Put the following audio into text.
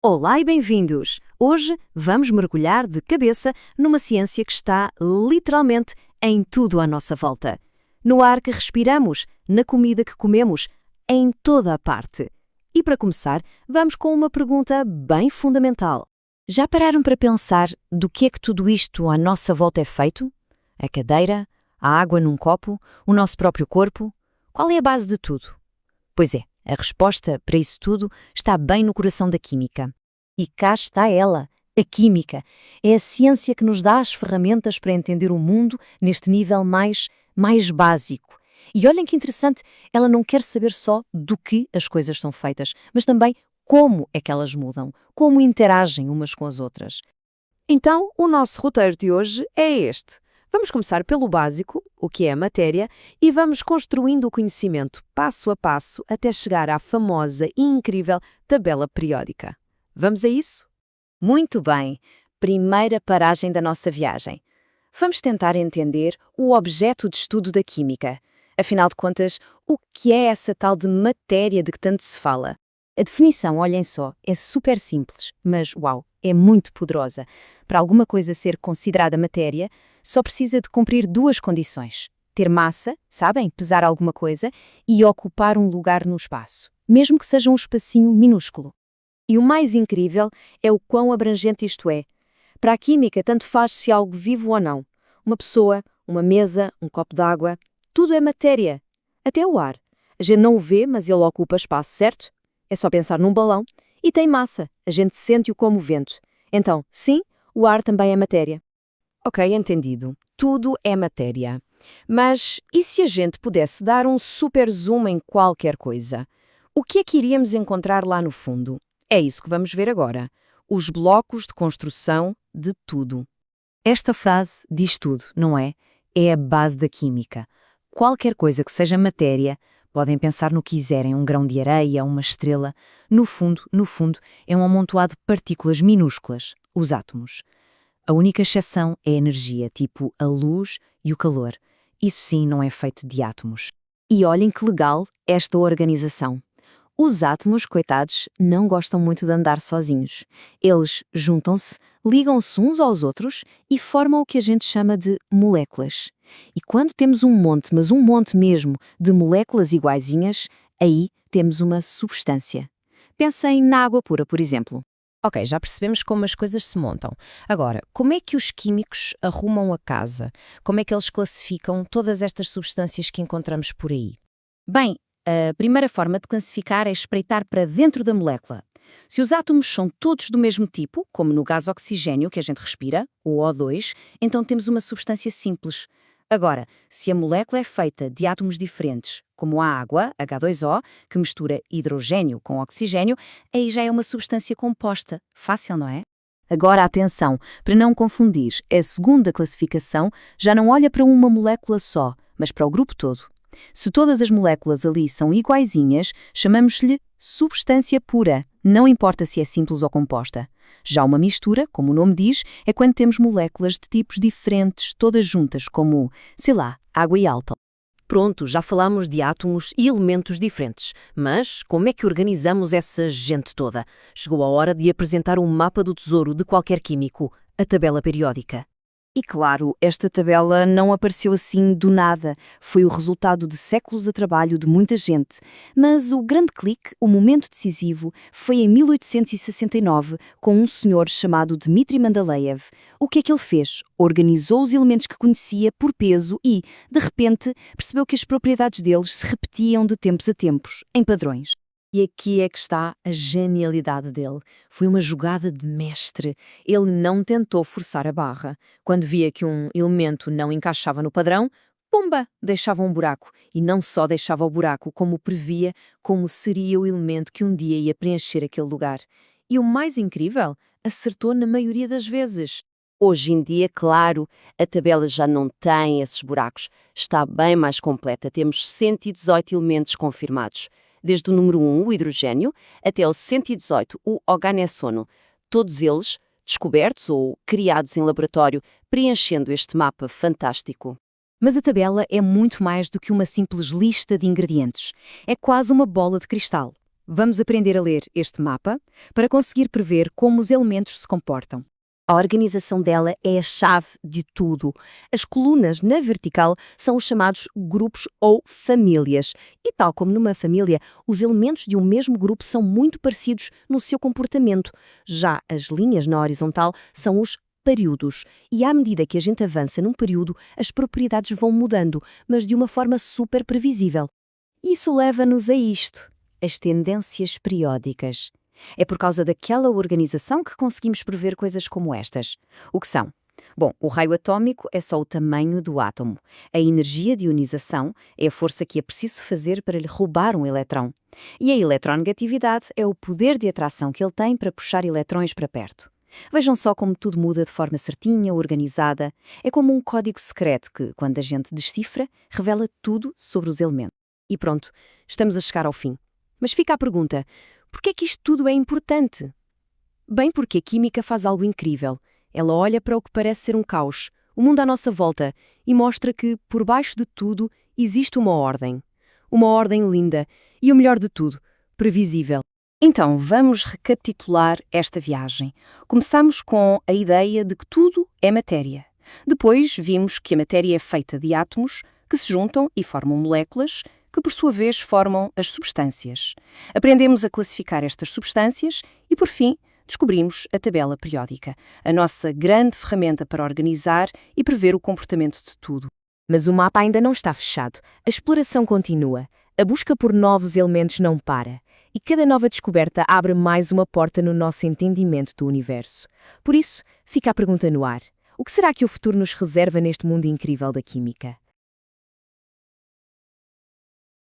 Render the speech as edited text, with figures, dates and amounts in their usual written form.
Olá e bem-vindos! Hoje vamos mergulhar de cabeça numa ciência que está literalmente em tudo à nossa volta. No ar que respiramos, na comida que comemos, em toda a parte. E para começar, vamos com uma pergunta bem fundamental. Já pararam para pensar do que é que tudo isto à nossa volta é feito? A cadeira, a água num copo, o nosso próprio corpo? Qual é a base de tudo? Pois é, a resposta para isso tudo está bem no coração da química. E cá está ela, a química. É a ciência que nos dá as ferramentas para entender o mundo neste nível mais básico. E olhem que interessante, ela não quer saber só do que as coisas são feitas, mas também como é que elas mudam, como interagem umas com as outras. Então, o nosso roteiro de hoje é este. Vamos começar pelo básico, o que é a matéria, e vamos construindo o conhecimento passo a passo até chegar à famosa e incrível tabela periódica. Vamos a isso? Muito bem! Primeira paragem da nossa viagem. Vamos tentar entender o objeto de estudo da química. Afinal de contas, o que é essa tal de matéria de que tanto se fala? A definição, olhem só, é super simples, mas, uau, é muito poderosa. Para alguma coisa ser considerada matéria, só precisa de cumprir duas condições. Ter massa, sabem, pesar alguma coisa, e ocupar um lugar no espaço, mesmo que seja um espacinho minúsculo. E o mais incrível é o quão abrangente isto é. Para a química, tanto faz se algo vivo ou não. Uma pessoa, uma mesa, um copo d'água, tudo é matéria. Até o ar. A gente não o vê, mas ele ocupa espaço, certo? É só pensar num balão e tem massa. A gente sente-o como vento. Então, sim, o ar também é matéria. Ok, entendido. Tudo é matéria. Mas e se a gente pudesse dar um super zoom em qualquer coisa? O que é que iríamos encontrar lá no fundo? É isso que vamos ver agora. Os blocos de construção de tudo. Esta frase diz tudo, não é? É a base da química. Qualquer coisa que seja matéria, podem pensar no que quiserem, um grão de areia, uma estrela. No fundo, é um amontoado de partículas minúsculas, os átomos. A única exceção é a energia, tipo a luz e o calor. Isso sim não é feito de átomos. E olhem que legal esta organização. Os átomos, coitados, não gostam muito de andar sozinhos. Eles juntam-se, ligam-se uns aos outros e formam o que a gente chama de moléculas. E quando temos um monte, mas um monte mesmo, de moléculas iguaizinhas, aí temos uma substância. Pensem na água pura, por exemplo. Ok, já percebemos como as coisas se montam. Agora, como é que os químicos arrumam a casa? Como é que eles classificam todas estas substâncias que encontramos por aí? Bem, a primeira forma de classificar é espreitar para dentro da molécula. Se os átomos são todos do mesmo tipo, como no gás oxigênio que a gente respira, o O2, então temos uma substância simples. Agora, se a molécula é feita de átomos diferentes, como a água, H2O, que mistura hidrogênio com oxigênio, aí já é uma substância composta. Fácil, não é? Agora, atenção, para não confundir, a segunda classificação já não olha para uma molécula só, mas para o grupo todo. Se todas as moléculas ali são iguaizinhas, chamamos-lhe substância pura, não importa se é simples ou composta. Já uma mistura, como o nome diz, é quando temos moléculas de tipos diferentes, todas juntas, como, sei lá, água e álcool. Pronto, já falamos de átomos e elementos diferentes, mas como é que organizamos essa gente toda? Chegou a hora de apresentar um mapa do tesouro de qualquer químico, a tabela periódica. E claro, esta tabela não apareceu assim do nada, foi o resultado de séculos de trabalho de muita gente. Mas o grande clique, o momento decisivo, foi em 1869, com um senhor chamado Dmitri Mendeleev. O que é que ele fez? Organizou os elementos que conhecia por peso e, de repente, percebeu que as propriedades deles se repetiam de tempos a tempos, em padrões. E aqui é que está a genialidade dele. Foi uma jogada de mestre. Ele não tentou forçar a barra. Quando via que um elemento não encaixava no padrão, pumba, deixava um buraco. E não só deixava o buraco, como previa como seria o elemento que um dia ia preencher aquele lugar. E o mais incrível, acertou na maioria das vezes. Hoje em dia, claro, a tabela já não tem esses buracos. Está bem mais completa. Temos 118 elementos confirmados. Desde o número 1, o hidrogênio, até o 118, o oganessono. Todos eles descobertos ou criados em laboratório, preenchendo este mapa fantástico. Mas a tabela é muito mais do que uma simples lista de ingredientes. É quase uma bola de cristal. Vamos aprender a ler este mapa para conseguir prever como os elementos se comportam. A organização dela é a chave de tudo. As colunas na vertical são os chamados grupos ou famílias. E tal como numa família, os elementos de um mesmo grupo são muito parecidos no seu comportamento. Já as linhas na horizontal são os períodos. E à medida que a gente avança num período, as propriedades vão mudando, mas de uma forma super previsível. Isso leva-nos a isto, as tendências periódicas. É por causa daquela organização que conseguimos prever coisas como estas. O que são? Bom, o raio atômico é só o tamanho do átomo. A energia de ionização é a força que é preciso fazer para lhe roubar um eletrão. E a eletronegatividade é o poder de atração que ele tem para puxar eletrões para perto. Vejam só como tudo muda de forma certinha, organizada. É como um código secreto que, quando a gente decifra, revela tudo sobre os elementos. E pronto, estamos a chegar ao fim. Mas fica a pergunta: por que é que isto tudo é importante? Bem, porque a química faz algo incrível. Ela olha para o que parece ser um caos, o mundo à nossa volta, e mostra que, por baixo de tudo, existe uma ordem. Uma ordem linda e, o melhor de tudo, previsível. Então, vamos recapitular esta viagem. Começamos com a ideia de que tudo é matéria. Depois vimos que a matéria é feita de átomos que se juntam e formam moléculas, que por sua vez formam as substâncias. Aprendemos a classificar estas substâncias e, por fim, descobrimos a tabela periódica, a nossa grande ferramenta para organizar e prever o comportamento de tudo. Mas o mapa ainda não está fechado. A exploração continua. A busca por novos elementos não para. E cada nova descoberta abre mais uma porta no nosso entendimento do universo. Por isso, fica a pergunta no ar. O que será que o futuro nos reserva neste mundo incrível da química?